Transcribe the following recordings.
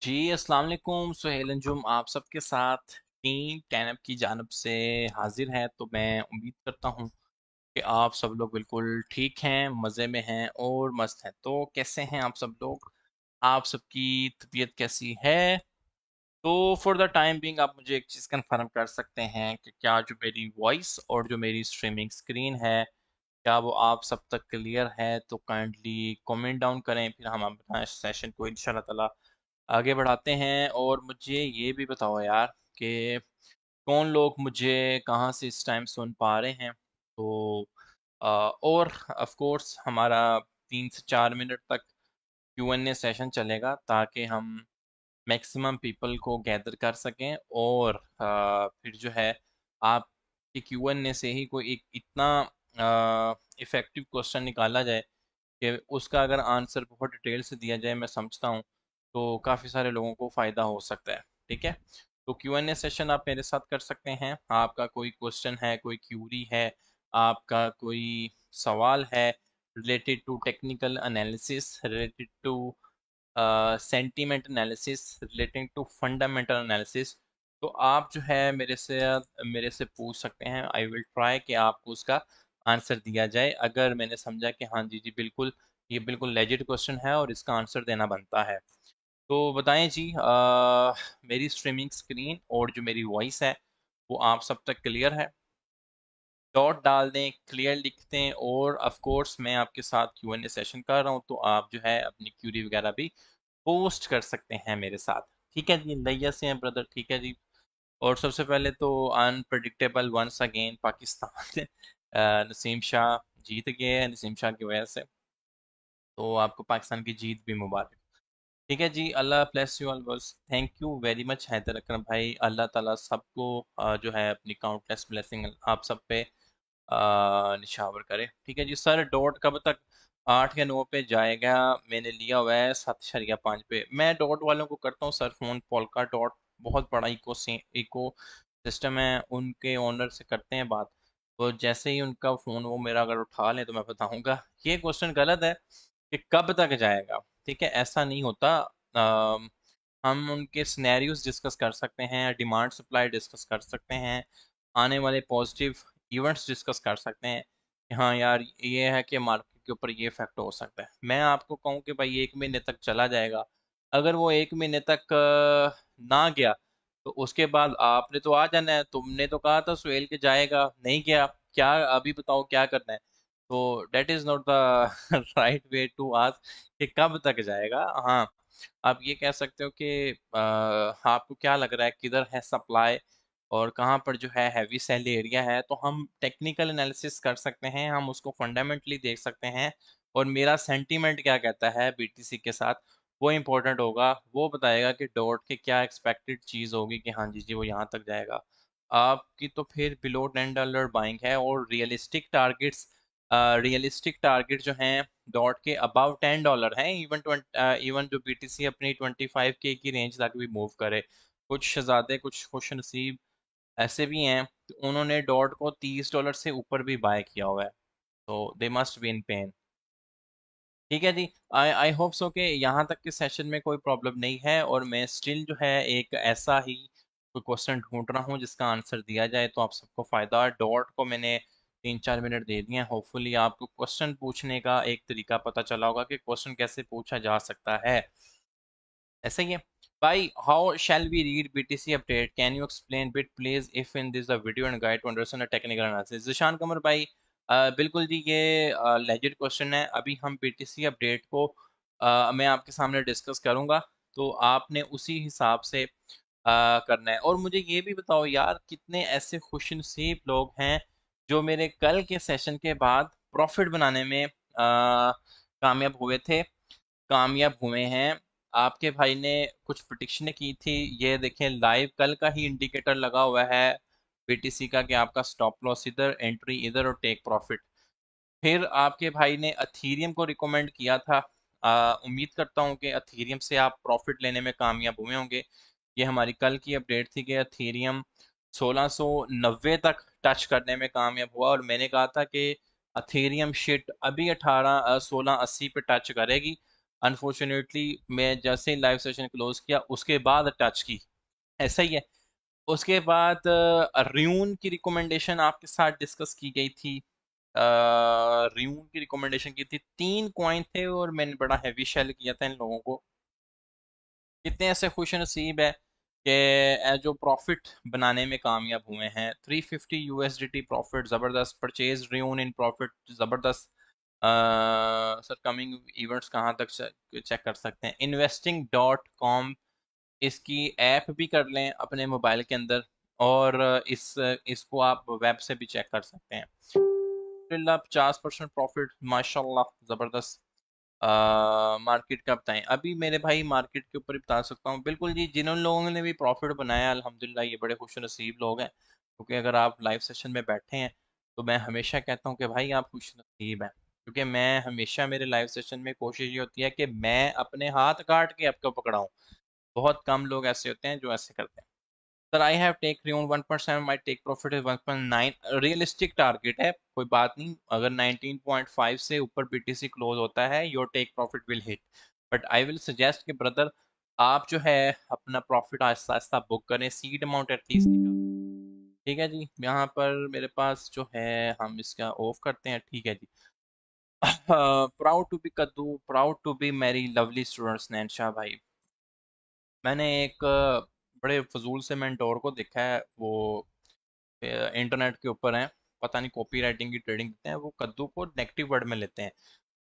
जी, अस्सलाम वालेकुम। सुहेल अंजुम आप सबके साथ टीम 10 की जानब से हाजिर है। तो मैं उम्मीद करता हूँ कि आप सब लोग बिल्कुल ठीक हैं, मज़े में हैं और मस्त हैं। तो कैसे हैं आप सब लोग? आप सबकी तबीयत कैसी है? तो फॉर द टाइम बिंग आप मुझे एक चीज़ कंफर्म कर सकते हैं कि क्या जो मेरी वॉइस और जो मेरी स्ट्रीमिंग स्क्रीन है, क्या वो आप सब तक क्लियर है? तो काइंडली कमेंट डाउन करें, फिर हम अपना इस सेशन को इंशाल्लाह ताला आगे बढ़ाते हैं। और मुझे ये भी बताओ यार कि कौन लोग मुझे कहाँ से इस टाइम सुन पा रहे हैं। तो और ऑफ कोर्स हमारा 3 से 4 मिनट तक Q&A सेशन चलेगा ताकि हम मैक्सिमम पीपल को गैदर कर सकें। और फिर जो है आपके Q&A से ही कोई एक इतना इफ़ेक्टिव क्वेश्चन निकाला जाए कि उसका अगर आंसर बहुत डिटेल से दिया जाए, मैं समझता हूँ तो काफ़ी सारे लोगों को फ़ायदा हो सकता है। ठीक है, तो Q&A सेशन आप मेरे साथ कर सकते हैं। आपका कोई क्वेश्चन है, कोई क्यूरी है, आपका कोई सवाल है related to technical analysis, related to sentiment analysis, relating to fundamental analysis, तो आप जो है मेरे से पूछ सकते हैं। आई विल ट्राई कि आपको उसका आंसर दिया जाए, अगर मैंने समझा कि हाँ जी जी बिल्कुल ये बिल्कुल लेजिट क्वेश्चन है और इसका आंसर देना बनता है। तो बताएं जी, मेरी स्ट्रीमिंग स्क्रीन और जो मेरी वॉइस है वो आप सब तक क्लियर है? डॉट डाल दें, क्लियर लिख दें। और ऑफ कोर्स मैं आपके साथ Q&A सेशन कर रहा हूँ, तो आप जो है अपनी क्यूरी वगैरह भी पोस्ट कर सकते हैं मेरे साथ। ठीक है जी, नैया से हैं ब्रदर। ठीक है जी। और सबसे पहले तो unpredictable once again Pakistan Naseem Shah जीत गए हैं, नसीम शाह की वजह से। तो आपको पाकिस्तान की जीत भी मुबारक। ठीक है जी, अल्लाह ब्लेस यू ऑल बस। Thank you very much Haider Akram भाई। अल्लाह ताला सबको जो है अपनी काउंटलेस ब्लेसिंग आप सब पे निशावर करे। ठीक है जी सर, डॉट कब तक 8 या 9 पे जाएगा? मैंने लिया हुआ है 7.5 पे। मैं डॉट वालों को करता हूँ सर फ़ोन। पोल्का डॉट बहुत बड़ा इको सिस्टम है, उनके ओनर से करते हैं बात। तो जैसे ही उनका फ़ोन वो मेरा अगर उठा लें तो मैं बताऊंगा। ये क्वेश्चन गलत है कि कब तक जाएगा। ठीक है, ऐसा नहीं होता। हम उनके सिनेरियोज डिस्कस कर सकते हैं, डिमांड सप्लाई डिस्कस कर सकते हैं, आने वाले पॉजिटिव इवेंट्स डिस्कस कर सकते हैं कि हाँ यार ये है कि मार्केट के ऊपर ये इफेक्ट हो सकता है। मैं आपको कहूँ कि भाई 1 महीने तक चला जाएगा, अगर वो 1 महीने तक ना गया तो उसके बाद आपने तो आ जाना है। तुमने तो कहा था सुहेल के जाएगा, नहीं गया, क्या अभी बताओ क्या करना है? तो that is not the right way to ask कि कब तक जाएगा। हाँ, आप ये कह सकते हो कि आपको क्या लग रहा है किधर है सप्लाई और कहाँ पर जो है हैवी सेल एरिया है। तो हम टेक्निकल एनालिसिस कर सकते हैं, हम उसको फंडामेंटली देख सकते हैं। और मेरा सेंटीमेंट क्या कहता है बीटीसी के साथ, वो इम्पोर्टेंट होगा। वो बताएगा कि डॉट की क्या एक्सपेक्टेड चीज़ होगी कि हाँ जी जी वो यहाँ तक जाएगा। आपकी तो फिर बिलो $10 बाइंग है। और रियलिस्टिक टारगेट जो हैं डॉट के अबाव $10 हैं। इवन जो बीटीसी अपनी 25K की रेंज तक भी मूव करे। कुछ शहजादे, कुछ खुश नसीब ऐसे भी हैं तो उन्होंने डॉट को $30 से ऊपर भी बाय किया हुआ है। तो they must be in pen. ठीक है जी, आई आई होप सो कि यहाँ तक के सेशन में कोई प्रॉब्लम नहीं है। और मैं स्टिल जो है एक ऐसा ही कोई क्वेश्चन ढूंढ रहा हूँ जिसका आंसर दिया जाए तो आप सबको फ़ायदा। डॉट को मैंने 3-4 मिनट दे दिए हैं। होपफुली आपको क्वेश्चन पूछने का एक तरीका पता चला होगा कि क्वेश्चन कैसे पूछा जा सकता है। ऐसा ही है भाई। How shall we read BTC update? Can you explain bit please if in this video and guide to understand technical analysis? Zeeshan Qamar भाई, बिल्कुल जी, ये लेजिट क्वेश्चन है। अभी हम बीटीसी अपडेट को मैं आपके सामने डिस्कस करूंगा, तो आपने उसी हिसाब से करना है। और मुझे ये भी बताओ यार, कितने ऐसे खुशनसीब लोग हैं जो मेरे कल के सेशन के बाद प्रॉफिट बनाने में कामयाब हुए थे, कामयाब हुए हैं? आपके भाई ने कुछ प्रिडिक्शन की थी, ये देखें लाइव कल का ही इंडिकेटर लगा हुआ है बीटीसी का कि आपका स्टॉप लॉस इधर, एंट्री इधर और टेक प्रॉफिट। फिर आपके भाई ने अथीरियम को रिकमेंड किया था। उम्मीद करता हूँ कि अथीरियम से आप प्रॉफिट लेने में कामयाब हुए होंगे। ये हमारी कल की अपडेट थी कि अथीरियम 1690 तक टच करने में कामयाब हुआ। और मैंने कहा था कि अथीरियम शिट अभी 1680 पे टच करेगी। अनफॉर्चुनेटली मैं जैसे ही लाइव सेशन क्लोज किया उसके बाद टच की, ऐसा ही है। उसके बाद र्यून की रिकमेंडेशन आपके साथ डिस्कस की गई थी। र्यून की रिकमेंडेशन की थी, 3 कॉइन थे और मैंने बड़ा हैवी शेल किया था इन लोगों को। कितने ऐसे खुश नसीब है कि जो प्रॉफिट बनाने में कामयाब हुए हैं। 350 यूएसडीटी प्रॉफिट, ज़बरदस्त। परचेज र्यून इन प्रॉफिट, ज़बरदस्त। सर कमिंग इवेंट्स कहाँ तक चेक कर सकते हैं? इन्वेस्टिंग डॉट कॉम, इसकी ऐप भी कर लें अपने मोबाइल के अंदर, और इसको आप वेब से भी चेक कर सकते हैं। 50% प्रॉफिट, माशाल्लाह, ज़बरदस्त। मार्केट का बताएं अभी मेरे भाई, मार्केट के ऊपर ही बता सकता हूँ बिल्कुल जी। जिन लोगों ने भी प्रॉफिट बनाया अल्हम्दुलिल्लाह, ये बड़े खुश नसीब लोग हैं, क्योंकि अगर आप लाइव सेशन में बैठे हैं तो मैं हमेशा कहता हूँ कि भाई आप खुश नसीब हैं, क्योंकि मैं हमेशा मेरे लाइव सेशन में कोशिश ये होती है कि मैं अपने हाथ काट के आपको पकड़ाऊँ। बहुत कम लोग ऐसे होते हैं जो ऐसे करते हैं। Sir I have take around 1%, my take profit is 1.9। Realistic target है, कोई बात नहीं। अगर 19.5 से ऊपर बीटीसी क्लोज होता है, your take profit will hit. But I will suggest कि ब्रदर, आप जो है अपना प्रॉफिट आहिस्ता आहिस्ता बुक करें, सीड अमाउंट एटलीस्ट निकाल। ठीक है जी, यहाँ पर मेरे पास जो है, हम इसका ऑफ करते हैं, ठीक है जी। प्राउड टू बी कद्दू, प्राउड टू बी मेरी लवली स्टूडेंट्स नैनशा भाई। मैंने एक बड़े फजूल से मेंटोर को देखा है, वो इंटरनेट के ऊपर हैं, पता नहीं कॉपी राइटिंग की ट्रेडिंग देते हैं, वो कद्दू को नेगेटिव वर्ड में लेते हैं।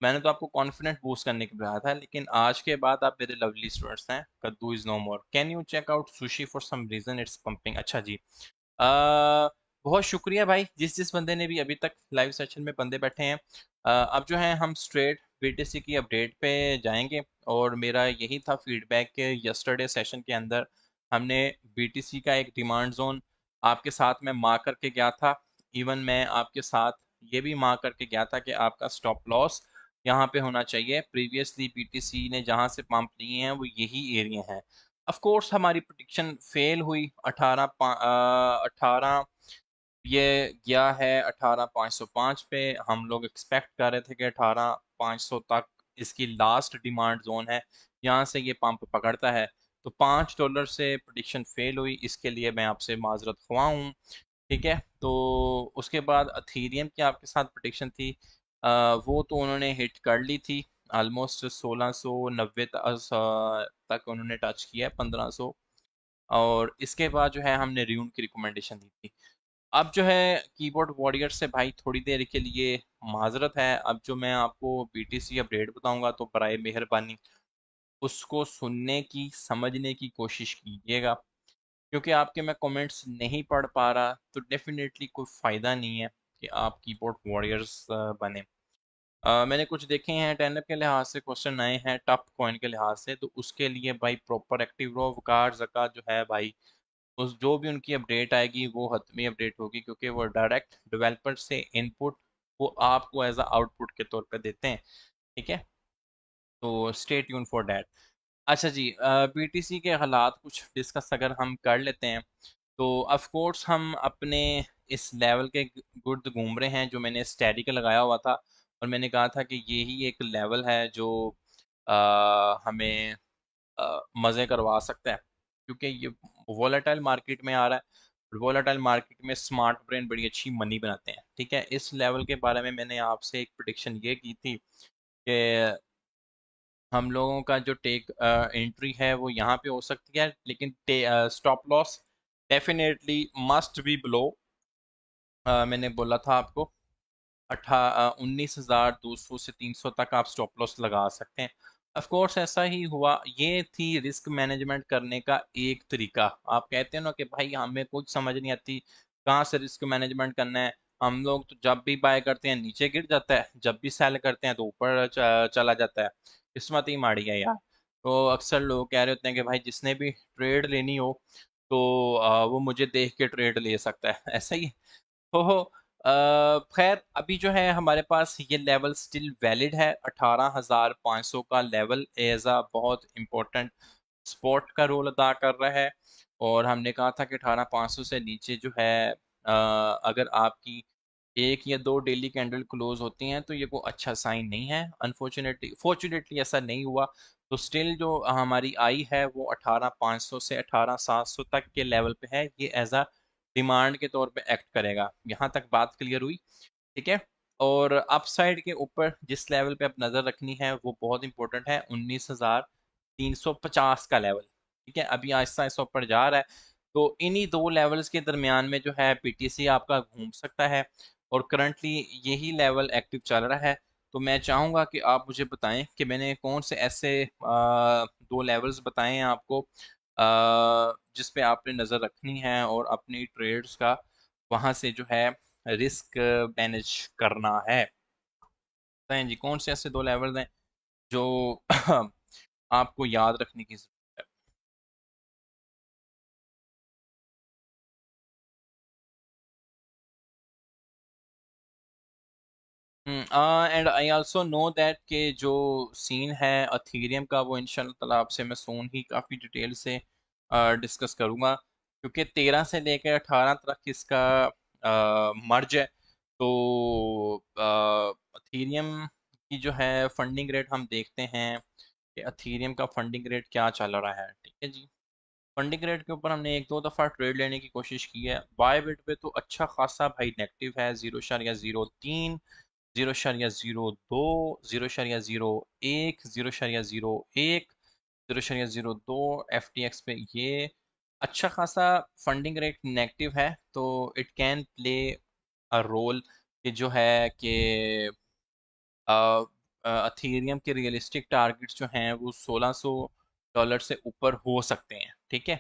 मैंने तो आपको कॉन्फिडेंट बूस्ट करने के लिए बताया था, लेकिन आज के बाद आप मेरे लवली स्टूडेंट्स हैं। कद्दू is no more, can you check out Sushi for some reason it's pumping. अच्छा जी, बहुत शुक्रिया भाई, जिस जिस बंदे ने भी अभी तक लाइव सेशन में बंदे बैठे हैं। अब जो है हम स्ट्रेट बीटीसी की अपडेट पे जाएंगे, और मेरा यही था फीडबैक के यस्टरडे सेशन के अंदर हमने बीटीसी का एक डिमांड जोन आपके साथ में मार्क करके गया था। इवन मैं आपके साथ ये भी मार्क करके गया था कि आपका स्टॉप लॉस यहाँ पे होना चाहिए। प्रीवियसली बीटीसी ने जहाँ से पंप लिए हैं वो यही एरिया हैं। ऑफ कोर्स हमारी प्रोडिक्शन फेल हुई। 18 ये गया है 18,505 पे। हम लोग एक्सपेक्ट कर रहे थे कि 18,500 तक इसकी लास्ट डिमांड जोन है, यहाँ से ये पंप पकड़ता है। तो $5 से प्रोडिक्शन फेल हुई, इसके लिए मैं आपसे माजरत ख्वाह हूँ। ठीक है, तो उसके बाद अथीरियम की आपके साथ प्रोडिक्शन थी, वो तो उन्होंने हिट कर ली थी। ऑलमोस्ट 1690 तक उन्होंने टच किया है, 1500। और इसके बाद जो है हमने र्यून की रिकमेंडेशन दी थी। अब जो है कीबोर्ड वॉरियर से भाई थोड़ी देर के लिए माजरत है। अब जो मैं आपको बीटीसी अपडेट बताऊंगा तो बराए मेहरबानी उसको सुनने की, समझने की कोशिश कीजिएगा, क्योंकि आपके मैं कमेंट्स नहीं पढ़ पा रहा तो डेफिनेटली कोई फ़ायदा नहीं है कि आप कीबोर्ड वॉरियर्स बने। मैंने कुछ देखे हैं टेनअप के लिहाज से, क्वेश्चन आए हैं टफ कॉइन के लिहाज से, तो उसके लिए भाई प्रॉपर एक्टिव रो वकार ज़कात जो है भाई, उस जो भी उनकी अपडेट आएगी वो हतमी अपडेट होगी, क्योंकि वो डायरेक्ट डेवलपर से इनपुट वो आपको एज अ आउटपुट के तौर पे देते हैं। ठीक है, तो स्टे ट्यून फॉर दैट। अच्छा जी, बीटीसी के हालात कुछ डिस्कस अगर हम कर लेते हैं, तो ऑफ कोर्स हम अपने इस लेवल के गुर्द घूम रहे हैं जो मैंने स्टैटिक लगाया हुआ था, और मैंने कहा था कि यही एक लेवल है जो हमें मज़े करवा सकता है, क्योंकि ये वोलेटाइल मार्केट में आ रहा है, और वोलेटाइल मार्केट में स्मार्ट ब्रेन बड़ी अच्छी मनी बनाते हैं। ठीक है, इस लेवल के बारे में मैंने आपसे एक प्रिडिक्शन ये की थी कि हम लोगों का जो टेक एंट्री है वो यहाँ पे हो सकती है, लेकिन stop loss definitely must be below, मैंने बोला था आपको 19,200 से 300 तक आप स्टॉप लॉस लगा सकते हैं। ऑफ कोर्स ऐसा ही हुआ, ये थी रिस्क मैनेजमेंट करने का एक तरीका। आप कहते हैं ना कि भाई हमें कुछ समझ नहीं आती कहाँ से रिस्क मैनेजमेंट करना है। हम लोग तो जब भी बाय करते हैं नीचे गिर जाता है, जब भी सेल करते हैं तो ऊपर चला जाता है। किस्मत ही माड़ी है यार। तो अक्सर लोग कह रहे होते हैं कि भाई जिसने भी ट्रेड लेनी हो तो वो मुझे देख के ट्रेड ले सकता है, ऐसा ही हो। खैर अभी जो है हमारे पास ये लेवल स्टिल वैलिड है। 18,500 का लेवल एज अ बहुत इम्पोर्टेंट सपोर्ट का रोल अदा कर रहा है, और हमने कहा था कि 18,500 से नीचे जो है अगर आपकी एक या दो डेली कैंडल क्लोज होती हैं तो ये कोई अच्छा साइन नहीं है। अनफॉर्चुनेटली फॉर्चुनेटली ऐसा नहीं हुआ। तो स्टिल जो हमारी आई है वो 18,500 से 18,700 तक के लेवल पे है। ये एज अ डिमांड के तौर पे एक्ट करेगा। यहाँ तक बात क्लियर हुई? ठीक है। और अपसाइड के ऊपर जिस लेवल पे आप नज़र रखनी है वो बहुत इंपॉर्टेंट है, 19,350 का लेवल। ठीक है, अभी आहिस्ता आहिस्ता ऊपर जा रहा है। तो इन्हीं दो लेवल्स के दरमियान में जो है पीटीसी आपका घूम सकता है, और करंटली यही लेवल एक्टिव चल रहा है। तो मैं चाहूँगा कि आप मुझे बताएं कि मैंने कौन से ऐसे दो लेवल्स बताए हैं आपको जिस पे आपने नज़र रखनी है और अपनी ट्रेड्स का वहाँ से जो है रिस्क मैनेज करना है। बताएं जी, कौन से ऐसे दो लेवल्स हैं जो आपको याद रखने की जरूरत है? And I also know that के जो सीन है अथीरियम का वो इंशाल्लाह ताला आपसे मैं सोन ही काफ़ी डिटेल से डिस्कस करूँगा, क्योंकि 13 से लेकर 18 तक इसका मर्ज है। तो अथीरियम की जो है फंडिंग रेट हम देखते हैं कि अथीरियम का फंडिंग रेट क्या चल रहा है। ठीक है जी। फंडिंग रेट के ऊपर हमने एक दो दफ़ा ट्रेड लेने की कोशिश की है। बाय बिट पे तो अच्छा खासा भाई नेगेटिव है, 0.03, 0.02, 0.01, 0.01, 0.02। एफ टी एक्स पे ये अच्छा खासा फंडिंग रेट नेगेटिव है। तो it can play a role कि जो है कि अथीरियम के रियलिस्टिक टारगेट्स जो हैं वो $1,600 से ऊपर हो सकते हैं। ठीक है।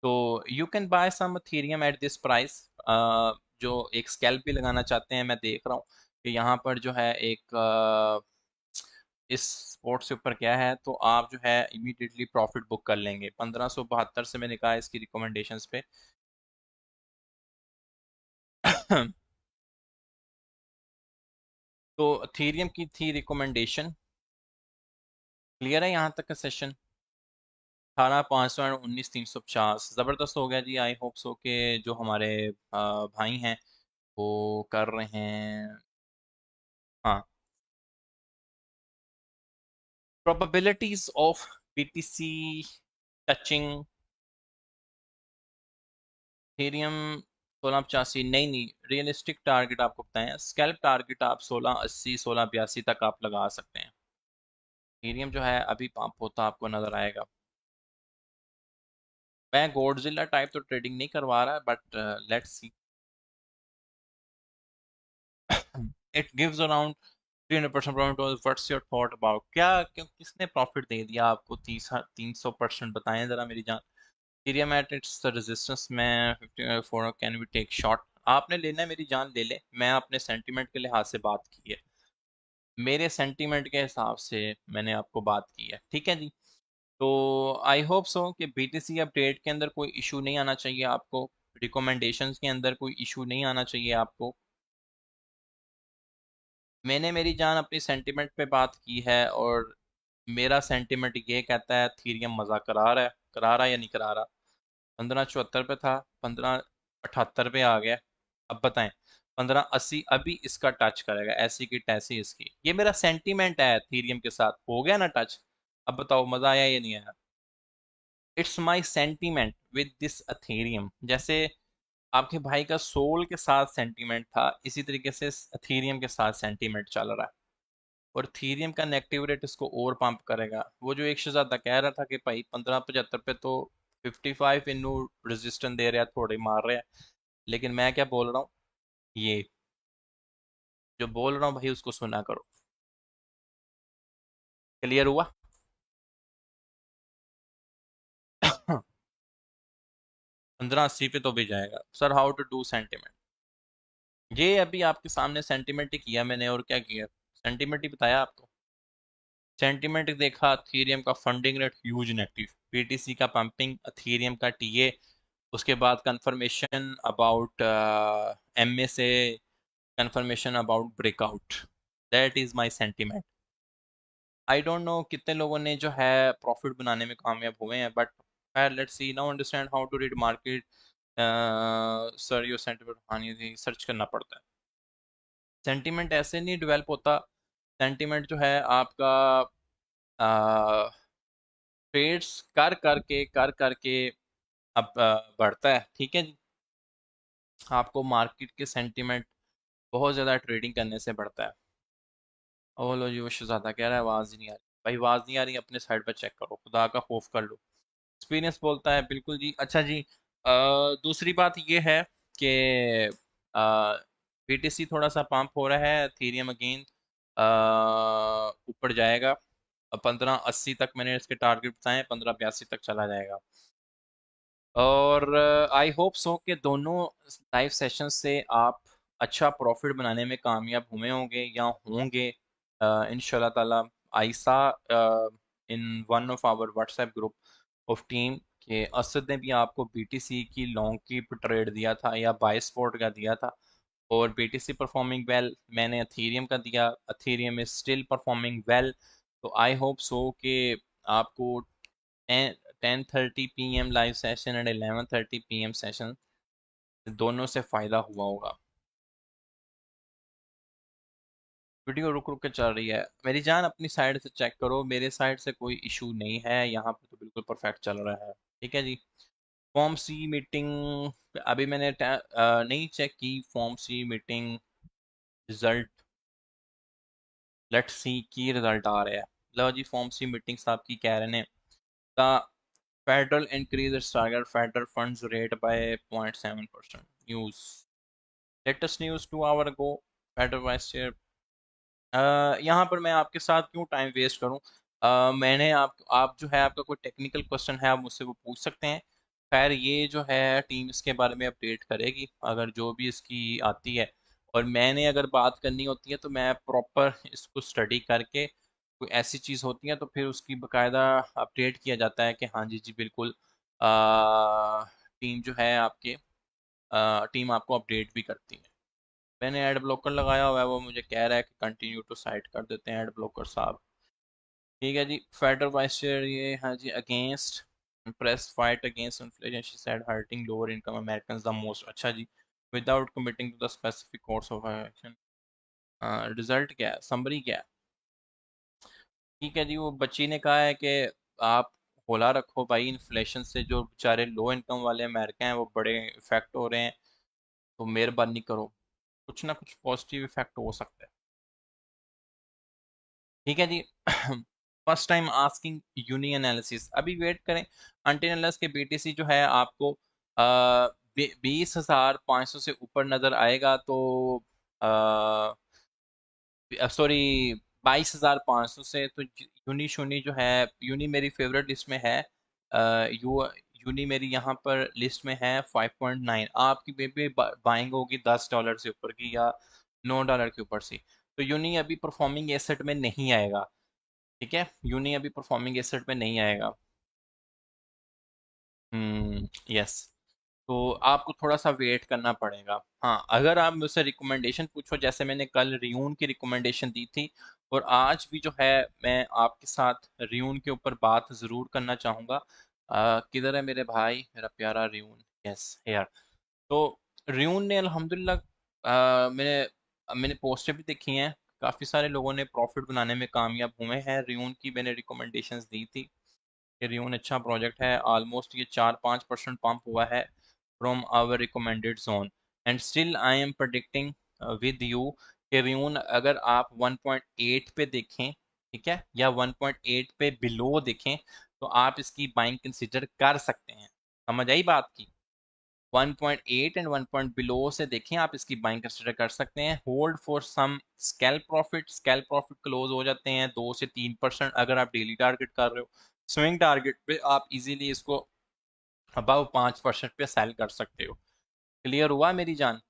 तो you can buy some Ethereum at this price. जो एक स्कैल्प भी लगाना चाहते हैं, मैं देख रहा हूँ कि यहाँ पर जो है एक इस स्पोर्ट से ऊपर क्या है, तो आप जो है इमीडिएटली प्रॉफिट बुक कर लेंगे। 1572 से मैंने कहा इसकी रिकमेंडेशंस पे। तो अथीरियम की थी रिकमेंडेशन। क्लियर है यहाँ तक का सेशन? 18,500 एंड 19,350 ज़बरदस्त हो गया जी। आई होप सो के जो हमारे भाई हैं वो कर रहे हैं। हाँ। Probabilities of BTC touching Ethereum 1685। नहीं नहीं, रियलिस्टिक टारगेट आपको बताएं, स्कैल्प टारगेट आप 1680 1682 तक आप लगा सकते हैं। इथेरियम जो है अभी पंप होता आपको नजर आएगा। मैं गॉडजिला टाइप तो ट्रेडिंग नहीं करवा रहा, but let's C. It gives around 300% profit. What's your thought about, क्या किसने प्रॉफिट दे दिया आपको 300%? बताएं जरा मेरी जान। इथेरियम एट इट्स रेजिस्टेंस में 54, कैन वी टेक शॉट? आपने लेना है मेरी जान ले ले, मैं अपने सेंटीमेंट के लिहाज से बात की है। मेरे सेंटीमेंट के हिसाब से मैंने आपको बात की है। ठीक है जी। तो आई होप सो कि बीटीसी अपडेट के अंदर कोई इशू नहीं आना चाहिए आपको, रिकमेंडेशंस के अंदर कोई इशू नहीं आना चाहिए आपको। मैंने मेरी जान अपनी सेंटीमेंट पे बात की है, और मेरा सेंटीमेंट ये कहता है थीरियम मजा करा रहा है या नहीं करा रहा। 1574 पे था, 1578 पे आ गया। अब बताएं, 1580 अभी इसका टच करेगा, ऐसी की तैसी इसकी। ये मेरा सेंटीमेंट है, थीरियम के साथ हो गया ना टच। अब बताओ मजा आया या नहीं आया? It's my sentiment with this Ethereum. जैसे आपके भाई का सोल के साथ सेंटीमेंट था, इसी तरीके से अथेरियम के साथ सेंटीमेंट चल रहा है। और थीरियम का नेगेटिव रेट इसको और पंप करेगा। वो जो एक शहजादा कह रहा था कि भाई 1575 पे तो 55 इनू रेजिस्टेंस दे रहा है, थोड़े मार रहे हैं। लेकिन मैं क्या बोल रहा हूँ, ये जो बोल रहा हूँ भाई उसको सुना करो। क्लियर हुआ? 1580 पे तो भी जाएगा sir. How to do sentiment? ये अभी आपके सामने सेंटीमेंट ही किया मैंने, और क्या किया? सेंटीमेंट ही बताया आपको। सेंटीमेंट देखा, अथीरियम का funding rate huge negative, PTC का पंपिंग, अथीरियम का टीए। उसके बाद कंफर्मेशन अबाउट एमए से, confirmation about breakout. That is my sentiment. I don't know कितने लोगों ने जो है प्रॉफिट बनाने में कामयाब हुए हैं, but let's see now understand how to read market. Sir your sentiment, हाँ ये सर्च करना पड़ता है। सेंटीमेंट ऐसे नहीं डेवलप होता। सेंटीमेंट जो है आपका ट्रेड्स कर करके अब बढ़ता है। ठीक है जी। आपको मार्केट के सेंटीमेंट बहुत ज़्यादा ट्रेडिंग करने से बढ़ता है। ओ लो जी, वो शहजादा कह रहा है आवाज़ ही नहीं आ रही। भाई आवाज़ नहीं आ रही, अपने साइड पर चेक करो, खुदा का खौफ कर लो। एक्सपीरियंस बोलता है बिल्कुल जी। अच्छा जी, दूसरी बात ये है कि बीटीसी थोड़ा सा पंप हो रहा है, एथेरियम अगेन ऊपर जाएगा। 1580 तक मैंने इसके टारगेट बताए, 1582 तक चला जाएगा। और आई होप सो कि दोनों लाइव सेशन से आप अच्छा प्रॉफिट बनाने में कामयाब हुए होंगे या होंगे इंशाल्लाह ताला। I saw in one of our WhatsApp group of team कि असद ने भी आपको बीटीसी की लॉन्ग की ट्रेड दिया था या बाय स्पॉट का दिया था, और बीटीसी परफॉर्मिंग वेल। मैंने अथेरियम का दिया, अथेरियम इज स्टिल परफॉर्मिंग वेल। तो आई होप सो कि आपको 10:30 PM live session and 11:30 PM session दोनों से फ़ायदा हुआ होगा। वीडियो रुक रुक के चल रही है मेरी जान, अपनी साइड से चेक करो, मेरे साइड से कोई इशू नहीं है, यहाँ पे तो बिल्कुल परफेक्ट चल रहा है। ठीक है जी। फॉर्म सी मीटिंग अभी मैंने नहीं चेक की। FOMC meeting result, let's see की रिजल्ट आ रहा है। लो जी, फॉर्म सी मीटिंग साहब की कह रहे हैं the federal increase its target federal funds rate by 0.7%। News, latest news 2 hour ago, federal vice chair. यहाँ पर मैं आपके साथ क्यों टाइम वेस्ट करूँ। मैंने आप जो है, आपका कोई टेक्निकल क्वेश्चन है आप मुझसे वो पूछ सकते हैं। खैर ये जो है टीम इसके बारे में अपडेट करेगी अगर जो भी इसकी आती है, और मैंने अगर बात करनी होती है तो मैं प्रॉपर इसको स्टडी करके, कोई ऐसी चीज़ होती है तो फिर उसकी बकायदा अपडेट किया जाता है कि हाँ जी जी बिल्कुल। टीम जो है आपके, टीम आपको अपडेट भी करती है। मैंने ऐड ब्लॉकर लगाया हुआ है, वो मुझे कह रहा है कि कंटिन्यू टू साइट कर देते हैं ऐड ब्लॉकर साहब। ठीक है जी। फेडरल वाइस चेयर ये हाँ जी, against press fight against inflation she said hurting lower income Americans the most. अच्छा जी, without committing to the specific course of action. Result क्या है, समरी क्या है? ठीक है जी, वो बच्ची ने कहा है कि आप होला रखो भाई, इन्फ्लेशन से जो बेचारे लो इनकम वाले अमेरिका हैं वो बड़े इफेक्ट हो रहे हैं, तो मेहरबानी करो, कुछ ना कुछ पॉजिटिव इफेक्ट हो सकता है। ठीक है जी। First time asking uni analysis, अभी वेट करें अंटिल अनलेस के बीटीसी जो है आपको 20,500 से ऊपर नज़र आएगा तो, सॉरी 22,500 से तो यूनी शूनी जो है, यूनी मेरी फेवरेट लिस्ट में है। यूनी मेरी यहाँ पर लिस्ट में है 5.9। आपकी बेबी बाइंग होगी $10 से ऊपर की या $9 के ऊपर से, तो यूनी अभी परफॉर्मिंग एसेट में नहीं आएगा। ठीक है, यूनी अभी परफॉर्मिंग एसेट में नहीं आएगा। यस। तो आपको थोड़ा सा वेट करना पड़ेगा। हाँ, अगर आप मुझसे रिकमेंडेशन पूछो, जैसे मैंने कल रियून की रिकमेंडेशन दी थी, और आज भी जो है मैं आपके साथ रियून के ऊपर बात ज़रूर करना चाहूँगा। किधर है मेरे भाई, मेरा प्यारा रियून? Yes, here. तो रियून ने अल्हम्दुलिल्लाह, मैंने मैंने पोस्टें भी देखी हैं, काफ़ी सारे लोगों ने प्रॉफिट बनाने में कामयाब हुए हैं। रियून की मैंने रिकमेंडेशंस दी थी कि रियून अच्छा प्रोजेक्ट है, ऑलमोस्ट ये 4-5% पंप हुआ है from our recommended zone, and still I am predicting with you कि रियून अगर आप 1.8 पे देखें, ठीक है, या 1.8 पे बिलो देखें, तो आप इसकी बाइंग कंसिडर कर सकते हैं। समझ आई बात की? 1.8 एंड 1 पॉइंट बिलो से देखें, आप इसकी बाइंग कंसिडर कर सकते हैं। Hold for some scalp profit close हो जाते हैं 2 से 3% अगर आप डेली टारगेट कर रहे हो। स्विंग टारगेट पे आप इजीली इसको अबाव 5% पे सेल कर सकते हो। क्लियर हुआ मेरी जान?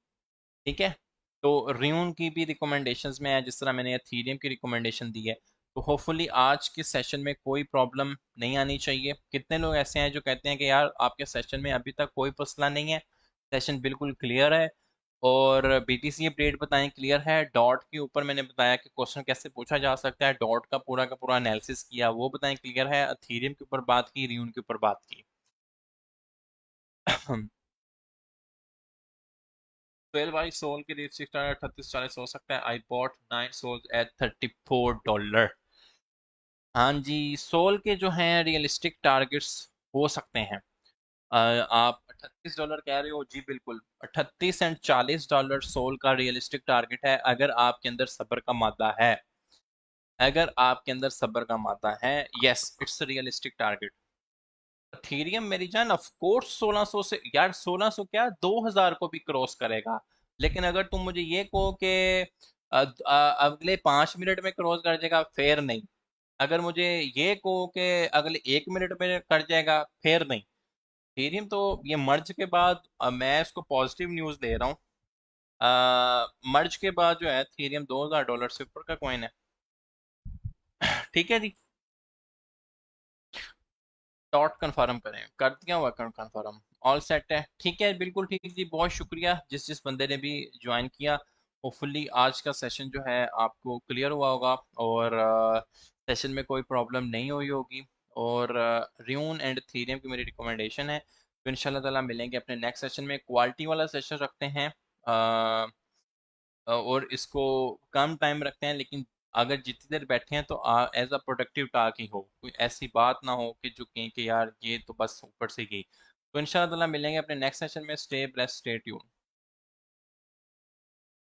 ठीक है। तो रियून की भी रिकमेंडेशंस में है, जिस तरह मैंने एथीरियम की रिकमेंडेशन दी है। तो होपफुली आज के सेशन में कोई प्रॉब्लम नहीं आनी चाहिए। कितने लोग ऐसे हैं जो कहते हैं कि यार आपके सेशन में अभी तक कोई मसला नहीं है, सेशन बिल्कुल क्लियर है, और बीटीसी अपडेट बताएं क्लियर है, डॉट के ऊपर मैंने बताया कि क्वेश्चन कैसे पूछा जा सकता है, डॉट का पूरा एनालिसिस किया वो बताएं क्लियर है, एथीरियम के ऊपर बात की, रियून के ऊपर बात की। 12 आई सोल की रियलिस्टिक टारगेट 3840 हो सकता है। I bought 9 Sol at $34। हाँ जी, सोल के जो हैं रियलिस्टिक टारगेट्स हो सकते हैं। आप $38 कह रहे हो जी, बिल्कुल 38 एंड $40 सोल का रियलिस्टिक टारगेट है, अगर आपके अंदर सब्र का मादा है। अगर आपके अंदर सब्र का मादा है, yes it's realistic target. Ethereum मेरी जान ऑफ कोर्स 1600 से, यार 1600 क्या 2000 को भी क्रॉस करेगा। लेकिन अगर तुम मुझे ये कहो कि अगले 5 मिनट में क्रॉस कर जाएगा, फेयर नहीं। अगर मुझे ये कहो कि अगले 1 मिनट में कर जाएगा, फेयर नहीं। इथेरियम तो ये मर्ज के बाद मैं इसको पॉजिटिव न्यूज़ दे रहा हूँ। मर्ज के बाद जो है इथेरियम $2000 से ऊपर का कॉइन है। ठीक है जी। डॉट कंफर्म करें, कर दिया हुआ कंफर्म। ऑल सेट है, ठीक है, बिल्कुल ठीक जी। बहुत शुक्रिया जिस जिस बंदे ने भी ज्वाइन किया। होपफुली आज का सेशन जो है आपको क्लियर हुआ होगा और सेशन में कोई प्रॉब्लम नहीं हुई होगी। और र्यून एंड थीरियम की मेरी रिकमेंडेशन है। तो इंशाल्लाह ताला मिलेंगे अपने नेक्स्ट सेशन में। क्वालिटी वाला सेशन रखते हैं और इसको कम टाइम रखते हैं, लेकिन अगर जितनी देर बैठे हैं तो एज अ प्रोडक्टिव टास्क ही हो, कोई ऐसी बात ना हो कि जो कहें कि यार ये तो बस ऊपर से गई। तो इंशाल्लाह ताला मिलेंगे अपने नेक्स्ट सेशन में। Stay blessed, stay tune.